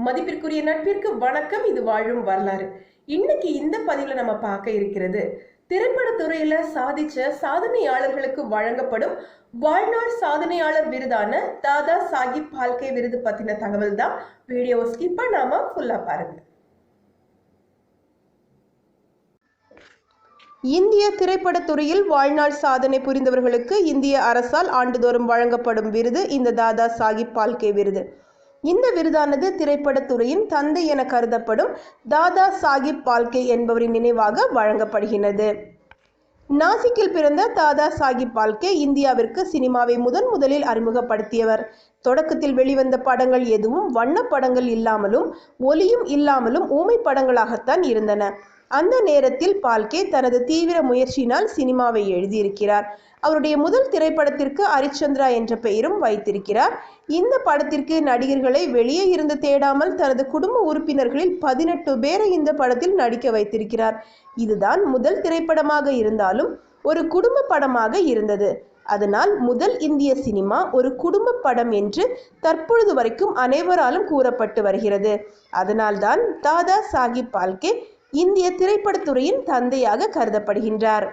மதிப்பிற்குரிய நட்பிற்கு வணக்கம். இது வாழும் வரலாறு. இன்னைக்கு இந்த பதிவுல நம்ம பார்க்க இருக்கிறது திரைப்படத்துறையில சாதிச்ச சாதனையாளர்களுக்கு வழங்கப்படும் வாழ்நாள் சாதனையாளர் விருதான தாதா சாஹிப் பால்கே விருது பத்தின தகவல் தான். வீடியோவை ஸ்கிப் பண்ணாம ஃபுல்லா பாருங்க. இந்திய திரைப்படத்துறையில் வாழ்நாள் சாதனை புரிந்தவர்களுக்கு இந்திய அரசால் ஆண்டுதோறும் வழங்கப்படும் விருது இந்த தாதா சாஹிப் பால்கே விருது. இந்த விருதானது திரைப்படத்துறையின் தந்தை என கருதப்படும் தாதா சாஹிப் பால்கே என்பவரின் நினைவாக வழங்கப்படுகிறது. நாசிக்கில் பிறந்த தாதா சாஹிப் பால்கே இந்தியாவிற்கு சினிமாவை முதலில் அறிமுகப்படுத்தியவர். தொடக்கத்தில் வெளிவந்த படங்கள் எதுவும் வண்ண படங்கள் இல்லாமலும் ஒலியும் இல்லாமலும் ஊமை படங்களாகத்தான் இருந்தன. அந்த நேரத்தில் பால்கே தனது தீவிர முயற்சியினால் சினிமாவை எழுதியிருக்கிறார். அவருடைய முதல் திரைப்படத்திற்கு ஹரிச்சந்திரா என்ற பெயரும் வைத்திருக்கிறார். இந்த படத்திற்கு நடிகர்களை வெளியே இருந்து தேடாமல் தனது குடும்ப உறுப்பினர்களில் 18 பேரை இந்த படத்தில் நடிக்க வைத்திருக்கிறார். இதுதான் முதல் திரைப்படமாக இருந்தாலும் ஒரு குடும்ப படமாக இருந்தது. அதனால் முதல் இந்திய சினிமா ஒரு குடும்ப படம் என்று தற்பொழுது வரைக்கும் அனைவராலும் கூறப்பட்டு வருகிறது. அதனால்தான் தாதா சாஹிப் பால்கே இந்திய திரைப்படத்துறையின் தந்தையாக கருதப்படுகின்றார்.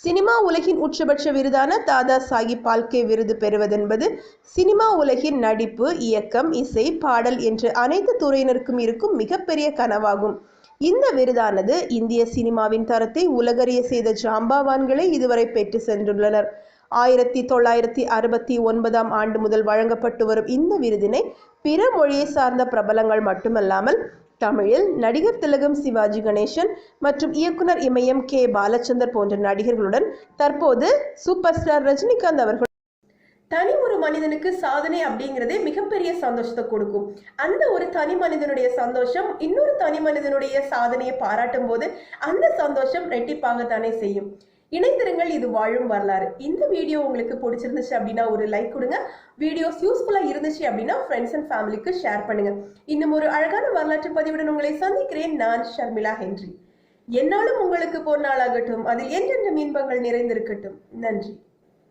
சினிமா உலகின் உச்சபட்ச விருதான தாதா சாஹிப் பால்கே விருது பெறுவதென்பது சினிமா உலகின் நடிப்பு, இயக்கம், இசை, பாடல் என்று அனைத்து துறையினருக்கும் இருக்கும் மிகப்பெரிய கனவாகும். இந்த விருதானது இந்திய சினிமாவின் தரத்தை உலகறிய செய்த ஜாம்பவான்களை இதுவரை பெற்று சென்றுள்ளனர். 1969ஆம் ஆண்டு முதல் வழங்கப்பட்டு வரும் இந்த விருதினை பிற மொழியை சார்ந்த பிரபலங்கள் மட்டுமல்லாமல் தமிழில் நடிகர் திலகம் சிவாஜி கணேசன் மற்றும் இயக்குனர் இமயம் கே பாலச்சந்தர் போன்ற நடிகர்களுடன் தற்போது சூப்பர் ஸ்டார் ரஜினிகாந்த் அவர்கள் தனி ஒரு மனிதனுக்கு சாதனை அப்படிங்கிறதே மிகப்பெரிய சந்தோஷத்தை கொடுக்கும். அந்த ஒரு தனி மனிதனுடைய சந்தோஷம் இன்னொரு தனி மனிதனுடைய சாதனையை பாராட்டும் போது அந்த சந்தோஷம் ரெட்டிப்பாகத்தானே செய்யும். இணைந்திருங்கள், இது வாழும் வரலாறு. இந்த வீடியோ உங்களுக்கு பிடிச்சிருந்துச்சு அப்படின்னா ஒரு லைக் கொடுங்க. வீடியோஸ் யூஸ்ஃபுல்லா இருந்துச்சு அப்படின்னா ஃப்ரெண்ட்ஸ் அண்ட் ஃபேமிலிக்கு ஷேர் பண்ணுங்க. இன்னும் ஒரு அழகான வரலாற்று பதிவுடன் உங்களை சந்திக்கிறேன். நான் ஷர்மிளா ஹென்றி. என்னாலும் உங்களுக்கு பொன்னாளாகட்டும், அதில் என்றென்றும் இன்பங்கள் நிறைந்திருக்கட்டும். நன்றி.